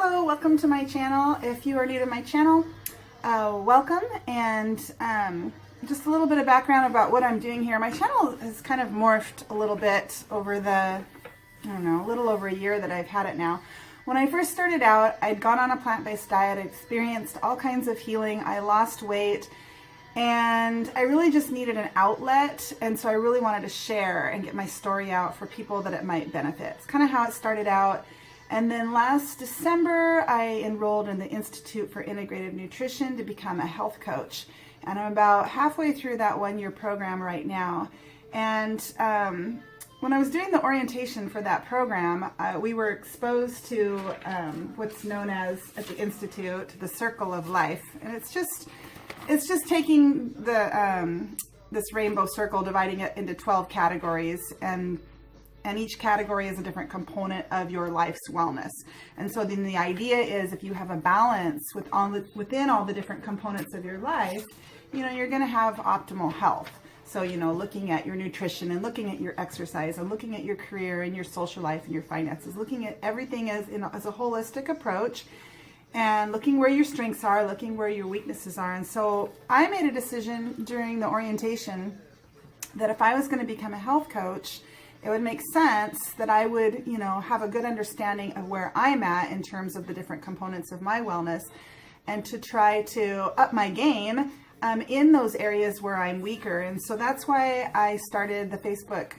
Hello, welcome to my channel. If you are new to my channel, welcome, and just a little bit of background about what I'm doing here. My channel has kind of morphed a little bit over the, a little over a year that I've had it now. When I first started out, I'd gone on a plant-based diet, I experienced all kinds of healing, I lost weight, and I really just needed an outlet, and so I really wanted to share and get my story out for people that it might benefit. It's kind of how it started out. And then last December, I enrolled in the Institute for Integrative Nutrition to become a health coach. And I'm about halfway through that one-year program right now. And when I was doing the orientation for that program, we were exposed to what's known as, at the Institute, the Circle of Life. And it's just taking the this rainbow circle, dividing it into 12 categories, and each category is a different component of your life's wellness. And so then the idea is, if you have a balance within all the different components of your life, you're going to have optimal health. So, looking at your nutrition and looking at your exercise and looking at your career and your social life and your finances, looking at everything as a holistic approach, and looking where your strengths are, looking where your weaknesses are. And so I made a decision during the orientation that if I was going to become a health coach, it would make sense that I would, have a good understanding of where I'm at in terms of the different components of my wellness, and to try to up my game in those areas where I'm weaker. And so that's why I started the Facebook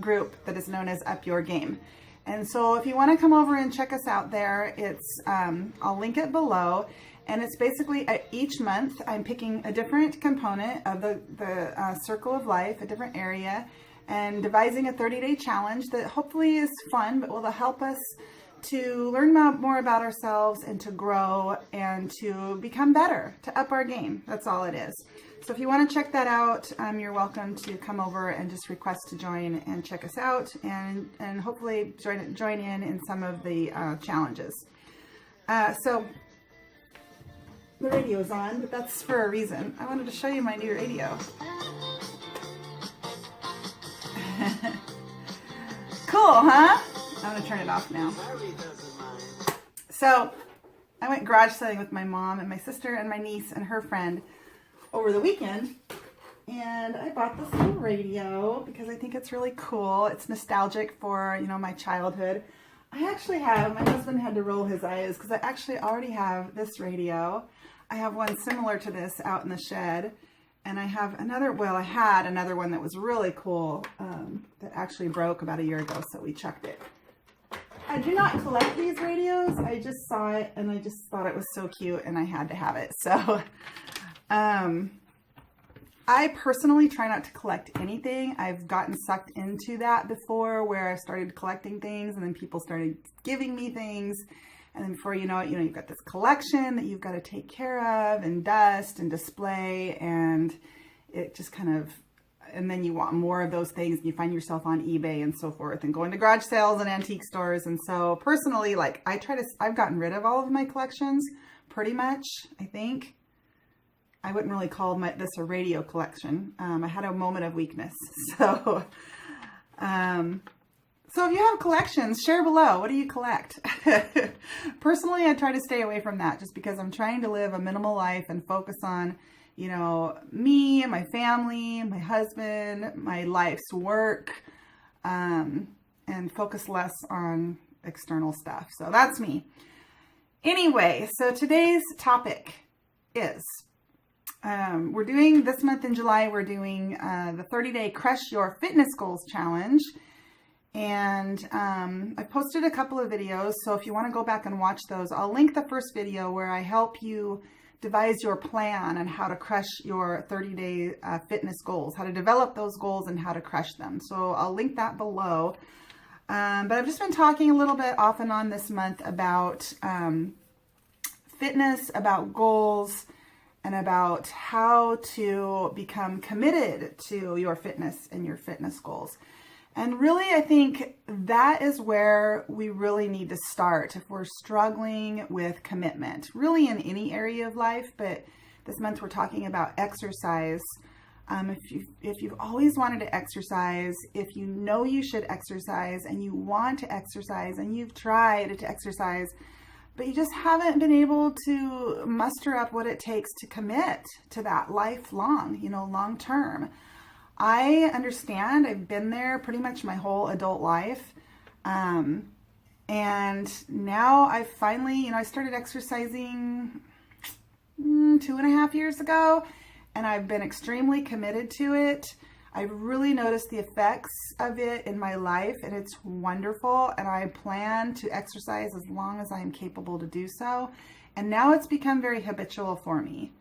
group that is known as Up Your Game. And so if you want to come over and check us out there, it's I'll link it below. And it's basically each month I'm picking a different component of the circle of life, a different area, and devising a 30-day challenge that hopefully is fun, but will help us to learn more about ourselves and to grow and to become better, to up our game. That's all it is. So if you want to check that out, you're welcome to come over and just request to join and check us out, and hopefully join in some of the challenges. So the radio is on, but that's for a reason. I wanted to show you my new radio. Cool, huh? I'm gonna turn it off now. So I went garage selling with my mom and my sister and my niece and her friend over the weekend, and I bought this little radio because I think it's really cool. It's nostalgic for my childhood. I actually have, my husband had to roll his eyes because I actually already have this radio. I have one similar to this out in the shed. And I have another, I had another one that was really cool that actually broke about a year ago, so we chucked it. I do not collect these radios. I just saw it and I just thought it was so cute and I had to have it. So I personally try not to collect anything. I've gotten sucked into that before, where I started collecting things and then people started giving me things. And then before you know it, you've got this collection that you've got to take care of and dust and display, and it just kind of, and then you want more of those things and you find yourself on eBay and so forth and going to garage sales and antique stores. And so personally, I've gotten rid of all of my collections pretty much, I think. I wouldn't really call this a radio collection. I had a moment of weakness. So if you have collections, share below. What do you collect? Personally, I try to stay away from that just because I'm trying to live a minimal life and focus on, me, my family, my husband, my life's work, and focus less on external stuff. So that's me. Anyway, so today's topic is, we're doing, this month in July, we're doing the 30-day Crush Your Fitness Goals Challenge. And I posted a couple of videos, so if you want to go back and watch those, I'll link the first video where I help you devise your plan on how to crush your 30-day fitness goals, how to develop those goals and how to crush them. So I'll link that below. But I've just been talking a little bit off and on this month about fitness, about goals, and about how to become committed to your fitness and your fitness goals. And really, I think that is where we really need to start if we're struggling with commitment, really in any area of life. But this month we're talking about exercise. If you've always wanted to exercise, if you know you should exercise and you want to exercise and you've tried to exercise, but you just haven't been able to muster up what it takes to commit to that lifelong, long term. I understand. I've been there pretty much my whole adult life. And now I finally, I started exercising 2.5 years ago, and I've been extremely committed to it. I've really noticed the effects of it in my life, and it's wonderful. And I plan to exercise as long as I am capable to do so. And now it's become very habitual for me.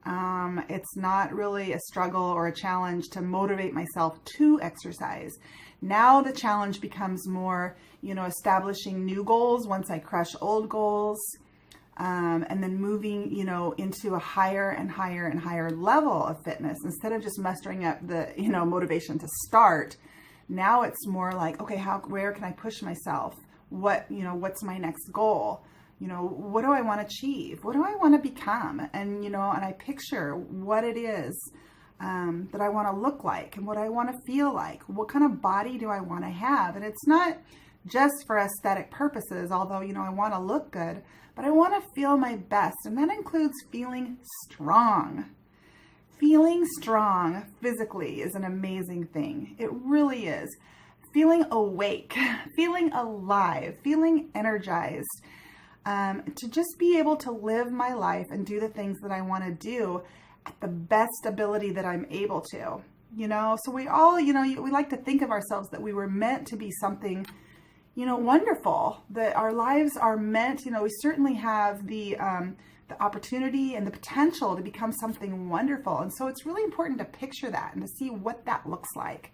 It's not really a struggle or a challenge to motivate myself to exercise. Now the challenge becomes more, establishing new goals once I crush old goals. And then moving, into a higher and higher and higher level of fitness, instead of just mustering up the, motivation to start. Now it's more like, okay, where can I push myself? What's my next goal? What do I want to achieve? What do I want to become? And, and I picture what it is, that I want to look like and what I want to feel like. What kind of body do I want to have? And it's not just for aesthetic purposes, although, I want to look good, but I want to feel my best. And that includes feeling strong. Feeling strong physically is an amazing thing. It really is. Feeling awake, feeling alive, feeling energized, to just be able to live my life and do the things that I want to do at the best ability that I'm able to, So we all, we like to think of ourselves that we were meant to be something wonderful, that our lives are meant, we certainly have the opportunity and the potential to become something wonderful. And so it's really important to picture that and to see what that looks like.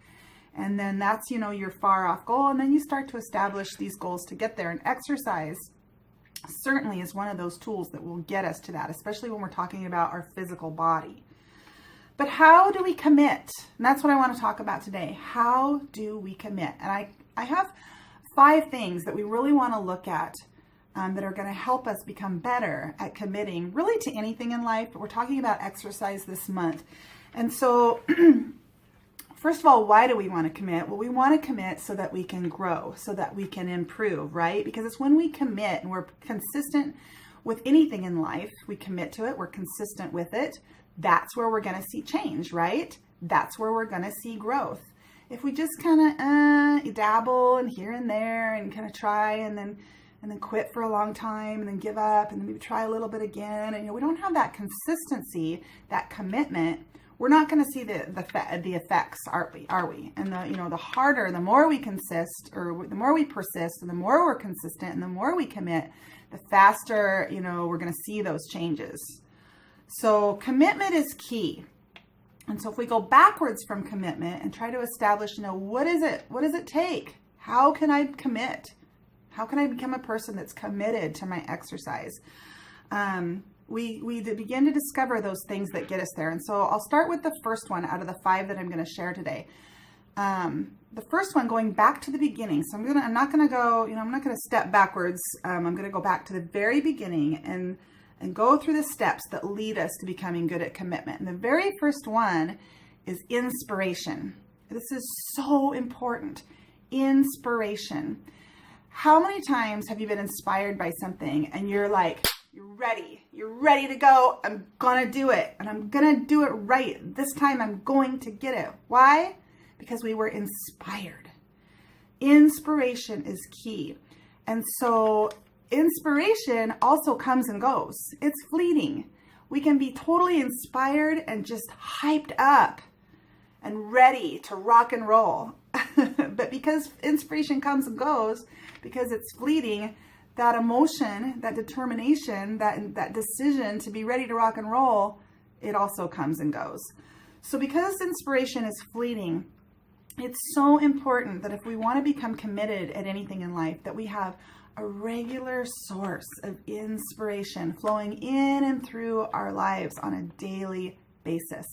And then that's, your far off goal. And then you start to establish these goals to get there. And exercise certainly is one of those tools that will get us to that, especially when we're talking about our physical body. But how do we commit? And that's what I want to talk about today. How do we commit? And I have 5 things that we really want to look at, that are going to help us become better at committing really to anything in life. But we're talking about exercise this month. And so first of all, why do we want to commit? Well, we want to commit so that we can grow, so that we can improve, right? Because it's when we commit and we're consistent with anything in life, we commit to it, we're consistent with it, that's where we're going to see change, right? That's where we're going to see growth. If we just kind of dabble and here and there and kind of try and then quit for a long time and then give up and then maybe try a little bit again, and we don't have that consistency, that commitment, we're not going to see the effects, are we? And the harder, the more we persist, and the more we're consistent, and the more we commit, the faster we're going to see those changes. So commitment is key. And so if we go backwards from commitment and try to establish, what does it take? How can I commit? How can I become a person that's committed to my exercise? We begin to discover those things that get us there. And so I'll start with the first one out of the 5 that I'm going to share today. The first one, going back to the beginning. So I'm not going to step backwards. I'm going to go back to the very beginning and go through the steps that lead us to becoming good at commitment. And the very first one is inspiration. This is so important. Inspiration. How many times have you been inspired by something and you're like, you're ready to go, I'm gonna do it, and I'm gonna do it right. This time I'm going to get it. Why? Because we were inspired. Inspiration is key. And so inspiration also comes and goes. It's fleeting. We can be totally inspired and just hyped up and ready to rock and roll. But because inspiration comes and goes, because it's fleeting, that emotion, that determination, that decision to be ready to rock and roll, it also comes and goes. So because inspiration is fleeting, it's so important that if we want to become committed at anything in life, that we have a regular source of inspiration flowing in and through our lives on a daily basis.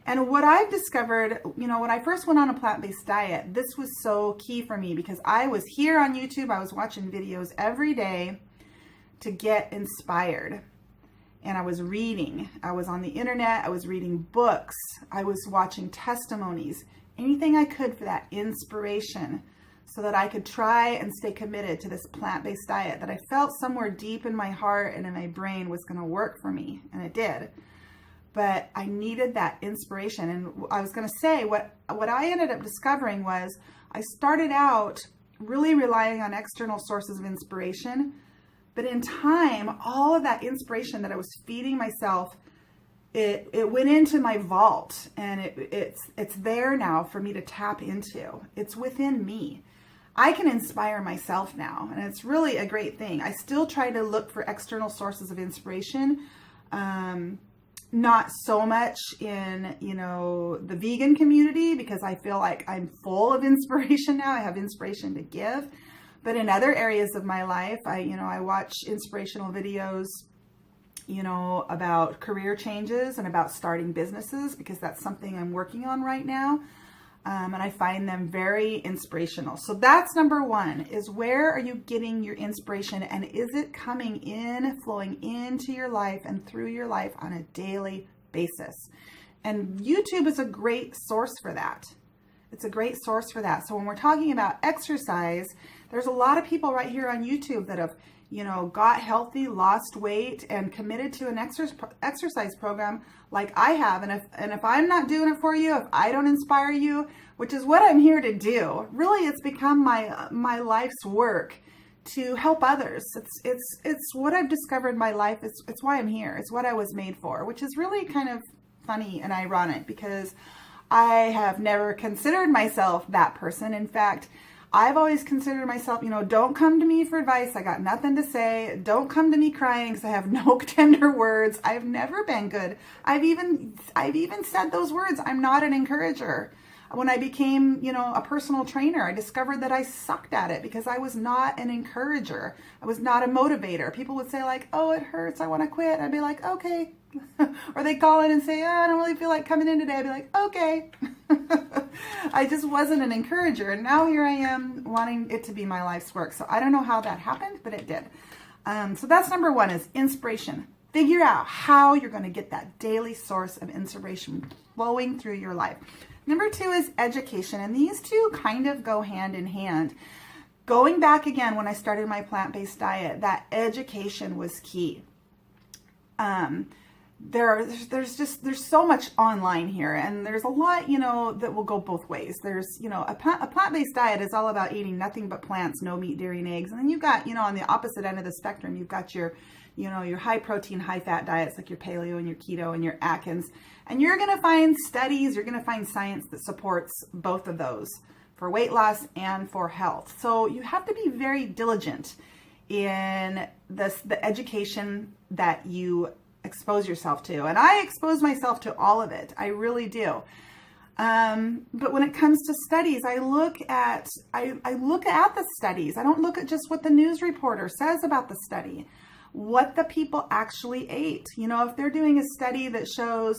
And what I've discovered, when I first went on a plant-based diet, this was so key for me because I was here on YouTube, I was watching videos every day to get inspired. and I was reading. I was on the internet, I was reading books, I was watching testimonies, anything I could for that inspiration so that I could try and stay committed to this plant-based diet that I felt somewhere deep in my heart and in my brain was going to work for me, and it did. But I needed that inspiration. And I was going to say, what I ended up discovering was I started out really relying on external sources of inspiration, but in time, all of that inspiration that I was feeding myself, it went into my vault, and it's there now for me to tap into. It's within me. I can inspire myself now, and it's really a great thing. I still try to look for external sources of inspiration, not so much in, the vegan community, because I feel like I'm full of inspiration now. I have inspiration to give. But in other areas of my life, I watch inspirational videos, about career changes and about starting businesses, because that's something I'm working on right now. And I find them very inspirational. So that's number one, is where are you getting your inspiration, and is it coming in, flowing into your life and through your life on a daily basis? And YouTube is a great source for that. It's a great source for that. So when we're talking about exercise, there's a lot of people right here on YouTube that have, got healthy, lost weight, and committed to an exercise program like I have. And if I'm not doing it for you, if I don't inspire you, which is what I'm here to do, really, it's become my life's work to help others. It's what I've discovered in my life. It's why I'm here. It's what I was made for, which is really kind of funny and ironic, because I have never considered myself that person. In fact, I've always considered myself, don't come to me for advice. I got nothing to say. Don't come to me crying because I have no tender words. I've never been good. I've even said those words. I'm not an encourager. When I became, a personal trainer, I discovered that I sucked at it because I was not an encourager. I was not a motivator. People would say like, oh, it hurts, I want to quit. I'd be like, okay. Or they call in and say, oh, I don't really feel like coming in today. I'd be like, okay. I just wasn't an encourager. And now here I am wanting it to be my life's work. So I don't know how that happened, but it did. So that's number one, is inspiration. Figure out how you're going to get that daily source of inspiration flowing through your life. Number two is education. And these two kind of go hand in hand. Going back again, when I started my plant-based diet, that education was key. There's so much online here, and there's a lot, that will go both ways. There's, a plant-based diet is all about eating nothing but plants, no meat, dairy, and eggs. And then you've got, on the opposite end of the spectrum, you've got your, your high protein, high fat diets like your paleo and your keto and your Atkins. And you're going to find studies, you're going to find science that supports both of those for weight loss and for health. So you have to be very diligent in the education that you expose yourself to. And I expose myself to all of it. I really do. But when it comes to studies, I look at the studies. I don't look at just what the news reporter says about the study, what the people actually ate. If they're doing a study that shows,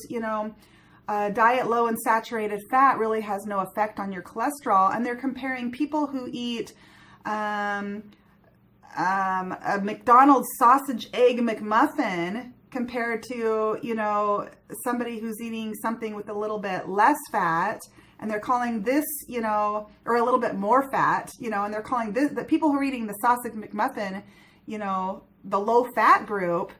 a diet low in saturated fat really has no effect on your cholesterol, and they're comparing people who eat a McDonald's sausage egg McMuffin compared to, somebody who's eating something with a little bit less fat, and they're calling this, or a little bit more fat, and they're calling this, the people who are eating the sausage McMuffin, the low fat group.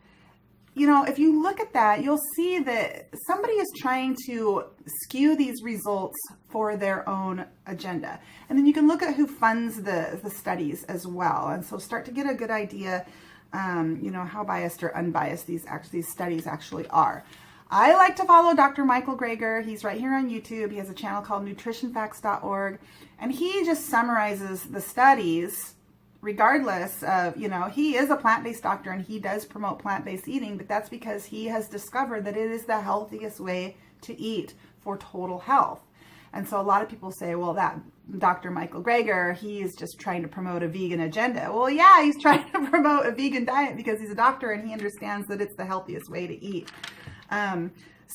If you look at that, you'll see that somebody is trying to skew these results for their own agenda. And then you can look at who funds the studies as well. And so start to get a good idea, how biased or unbiased these studies actually are. I like to follow Dr. Michael Greger. He's right here on YouTube. He has a channel called nutritionfacts.org, and he just summarizes the studies regardless of, he is a plant-based doctor and he does promote plant-based eating, but that's because he has discovered that it is the healthiest way to eat for total health. And so a lot of people say, well, that Dr. Michael Greger, he's just trying to promote a vegan agenda. Well, yeah, he's trying to promote a vegan diet because he's a doctor and he understands that it's the healthiest way to eat.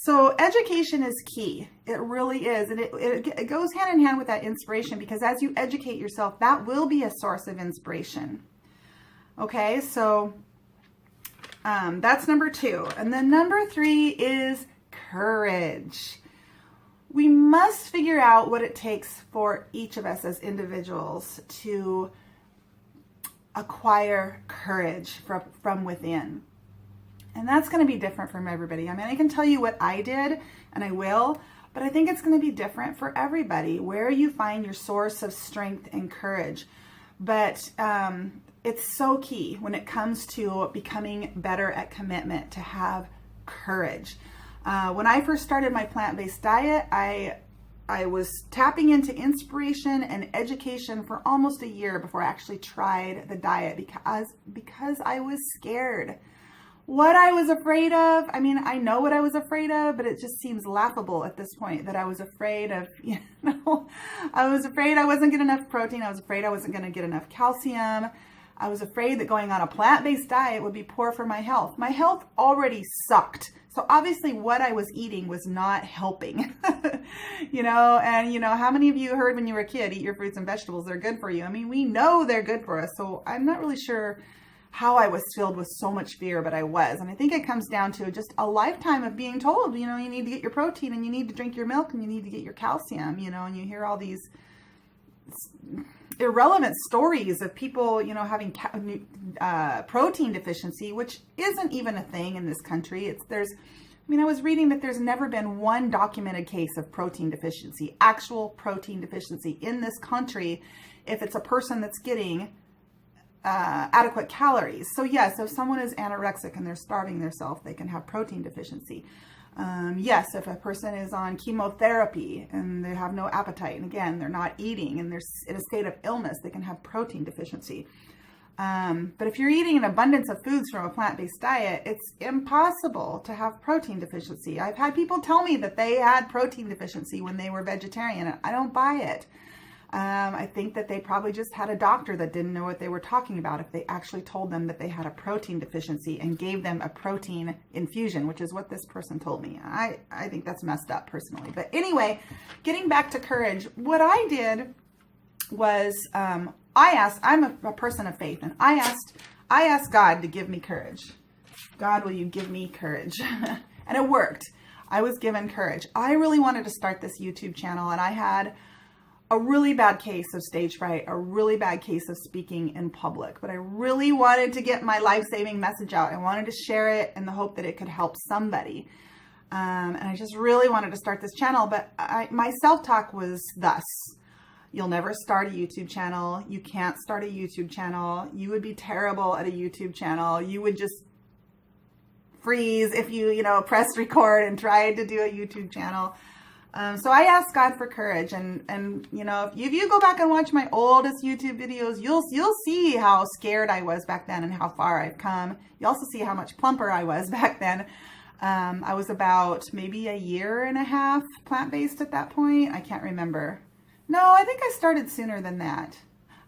So education is key. It really is. And it goes hand in hand with that inspiration, because as you educate yourself, that will be a source of inspiration. Okay, so That's number 2. And then number 3 is courage. We must figure out what it takes for each of us as individuals to acquire courage from within. And that's going to be different from everybody. I mean, I can tell you what I did, and I will, but I think it's going to be different for everybody, where you find your source of strength and courage. But it's so key when it comes to becoming better at commitment to have courage. When I first started my plant-based diet, I was tapping into inspiration and education for almost a year before I actually tried the diet because I was scared. What I was afraid of, I mean, I know what I was afraid of, but it just seems laughable at this point that I was afraid of, I was afraid I wasn't getting enough protein. I was afraid I wasn't going to get enough calcium. I was afraid that going on a plant-based diet would be poor for my health. My health already sucked. So obviously what I was eating was not helping, and how many of you heard when you were a kid, eat your fruits and vegetables, they're good for you. I mean, we know they're good for us. So I'm not really sure how I was filled with so much fear, but I was. And I think it comes down to just a lifetime of being told, you need to get your protein and you need to drink your milk and you need to get your calcium, and you hear all these irrelevant stories of people, having protein deficiency, which isn't even a thing in this country. I was reading that there's never been one documented case of protein deficiency, actual protein deficiency in this country, if it's a person that's getting adequate calories. So yes, if someone is anorexic and they're starving themselves, they can have protein deficiency. Yes, if a person is on chemotherapy and they have no appetite, and again, they're not eating and they're in a state of illness, they can have protein deficiency. But if you're eating an abundance of foods from a plant-based diet, it's impossible to have protein deficiency. I've had people tell me that they had protein deficiency when they were vegetarian, and I don't buy it. I think that they probably just had a doctor that didn't know what they were talking about if they actually told them that they had a protein deficiency and gave them a protein infusion, which is what this person told me. I think that's messed up personally. But anyway, getting back to courage, what I did was I'm a person of faith, and I asked God to give me courage. God, will you give me courage? And it worked. I was given courage. I really wanted to start this YouTube channel, and I had a really bad case of stage fright, a really bad case of speaking in public, but I really wanted to get my life-saving message out. I wanted to share it in the hope that it could help somebody. And I just really wanted to start this channel, but my self-talk was thus: you'll never start a YouTube channel. You can't start a YouTube channel. You would be terrible at a YouTube channel. You would just freeze if you pressed record and tried to do a YouTube channel. So I asked God for courage, and if you go back and watch my oldest YouTube videos, you'll see how scared I was back then and how far I've come. You also see how much plumper I was back then. I was about maybe a year and a half plant-based at that point. I can't remember. No, I think I started sooner than that.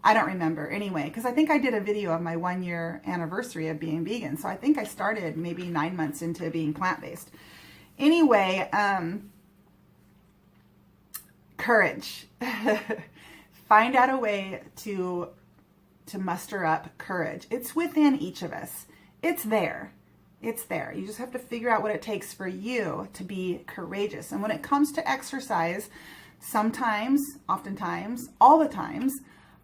I don't remember anyway, because I think I did a video of my 1-year anniversary of being vegan. So I think I started maybe 9 months into being plant-based. Anyway, courage. Find out a way to muster up courage. It's within each of us. It's there. It's there. You just have to figure out what it takes for you to be courageous. And when it comes to exercise, sometimes, oftentimes, all the times,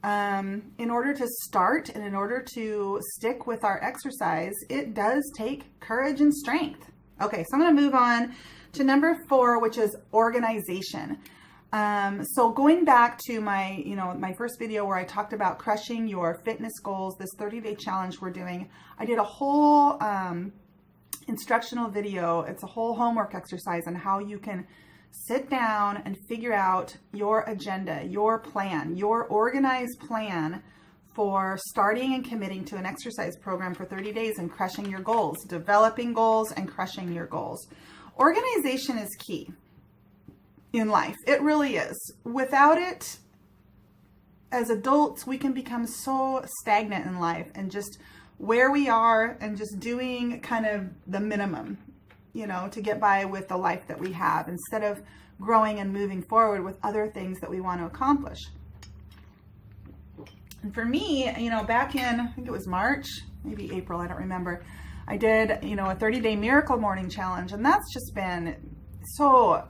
in order to start and in order to stick with our exercise, it does take courage and strength. Okay, so I'm going to move on to number 4, which is organization. So going back to my, my first video where I talked about crushing your fitness goals, this 30-day challenge we're doing, I did a whole instructional video. It's a whole homework exercise on how you can sit down and figure out your agenda, your plan, your organized plan for starting and committing to an exercise program for 30 days and crushing your goals, developing goals and crushing your goals. Organization is key in life. It really is. Without it, as adults, we can become so stagnant in life and just where we are and just doing kind of the minimum, to get by with the life that we have instead of growing and moving forward with other things that we want to accomplish. And for me, back in, I think it was March, maybe April, I don't remember. I did, you know, a 30-day miracle morning challenge, and that's just been so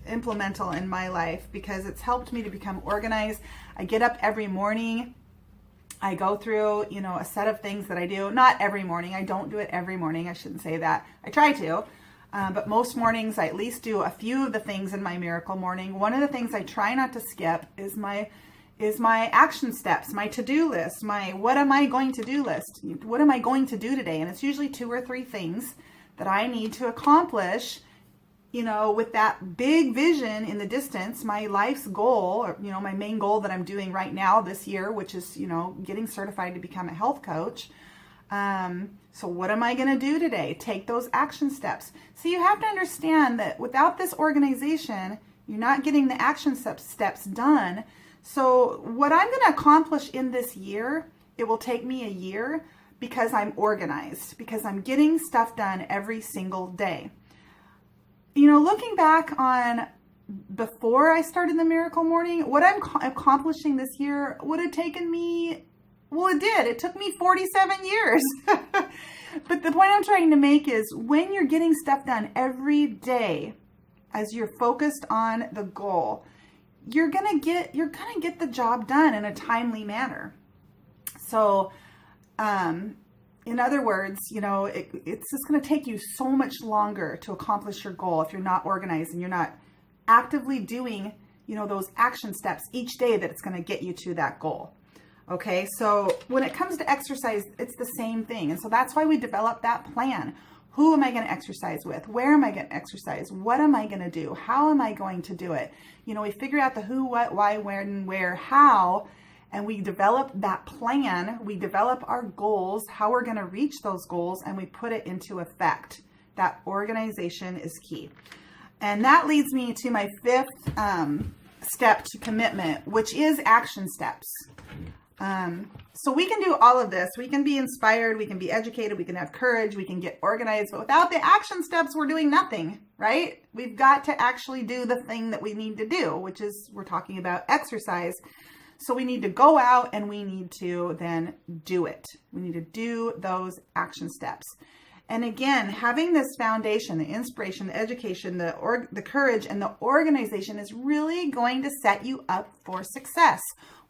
implemental in my life because it's helped me to become organized. I get up every morning. I go through, you know, a set of things that I do. Not every morning. I don't do it every morning. I shouldn't say that. I try to. But most mornings I at least do a few of the things in my miracle morning. One of the things I try not to skip is my action steps, my to-do list, my what am I going to do list. What am I going to do today? And it's usually 2 or 3 things that I need to accomplish, you know, with that big vision in the distance, my life's goal, or, you know, my main goal that I'm doing right now this year, which is, you know, getting certified to become a health coach. So what am I going to do today? Take those action steps. So you have to understand that without this organization, you're not getting the action steps done. So what I'm going to accomplish in this year, it will take me a year because I'm organized, because I'm getting stuff done every single day. You know, looking back on before I started the Miracle Morning, what I'm accomplishing this year would have taken me, well, it did. It took me 47 years. But the point I'm trying to make is when you're getting stuff done every day, as you're focused on the goal, you're gonna get the job done in a timely manner. So, in other words, you know, it's just going to take you so much longer to accomplish your goal if you're not organized and you're not actively doing, you know, those action steps each day that it's going to get you to that goal. Okay, so when it comes to exercise, it's the same thing. And so that's why we developed that plan. Who am I going to exercise with? Where am I going to exercise? What am I going to do? How am I going to do it? You know, we figure out the who, what, why, when, where, how, and we develop that plan. We develop our goals, how we're going to reach those goals, and we put it into effect. That organization is key. And that leads me to my 5th step to commitment, which is action steps. So we can do all of this. We can be inspired, we can be educated, we can have courage, we can get organized, but without the action steps, we're doing nothing, right? We've got to actually do the thing that we need to do, which is, we're talking about exercise. So we need to go out and we need to then do it. We need to do those action steps. And again, having this foundation, the inspiration, the education, the courage, and the organization is really going to set you up for success.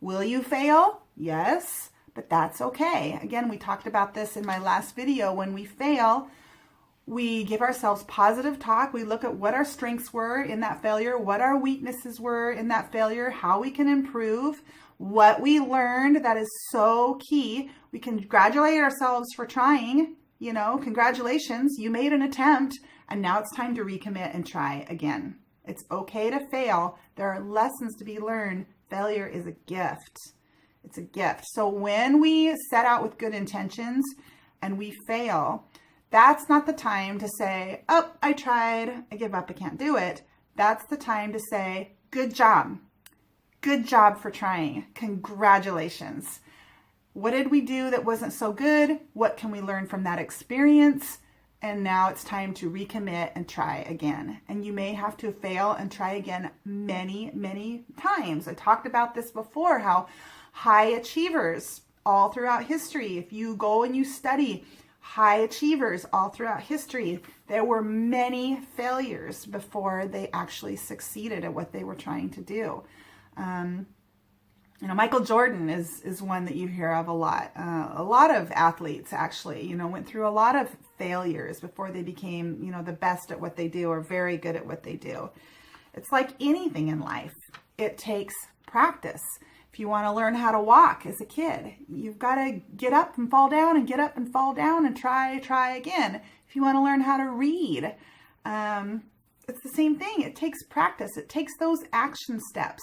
Will you fail? Yes, but that's okay. Again, we talked about this in my last video. When we fail, we give ourselves positive talk. We look at what our strengths were in that failure, what our weaknesses were in that failure, how we can improve, what we learned. That is so key. We congratulate ourselves for trying. You know, congratulations, you made an attempt, and now it's time to recommit and try again. It's okay to fail. There are lessons to be learned. Failure is a gift. It's a gift. So when we set out with good intentions and we fail, that's not the time to say, oh, I tried, I give up, I can't do it. That's the time to say, good job. Good job for trying. Congratulations. What did we do that wasn't so good? What can we learn from that experience? And now it's time to recommit and try again. And you may have to fail and try again many, many times. I talked about this before, how high achievers all throughout history, if you go and you study high achievers all throughout history, there were many failures before they actually succeeded at what they were trying to do. You know, Michael Jordan is one that you hear of a lot. A lot of athletes actually, you know, went through a lot of failures before they became, you know, the best at what they do or very good at what they do. It's like anything in life. It takes practice. If you want to learn how to walk as a kid, you've got to get up and fall down and get up and fall down and try again. If you want to learn how to read, it's the same thing. It takes practice. It takes those action steps.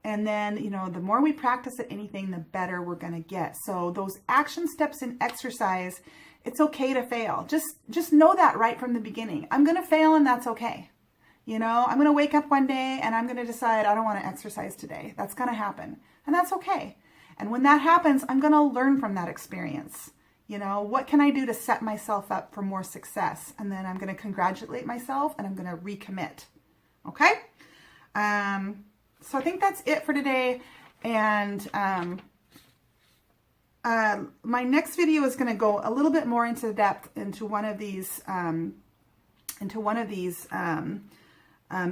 And then, you know, the more we practice at anything, the better we're going to get. So those action steps in exercise, it's okay to fail. Just know that right from the beginning. I'm going to fail and that's okay. You know, I'm going to wake up one day and I'm going to decide I don't want to exercise today. That's going to happen. And that's okay. And when that happens, I'm going to learn from that experience. You know, what can I do to set myself up for more success? And then I'm going to congratulate myself and I'm going to recommit. Okay? So I think that's it for today. And my next video is going to go a little bit more into depth into one of these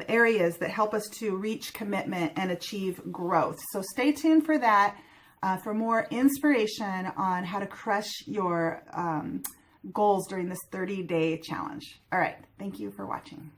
areas that help us to reach commitment and achieve growth. So stay tuned for that, for more inspiration on how to crush your goals during this 30-day challenge. All right. Thank you for watching.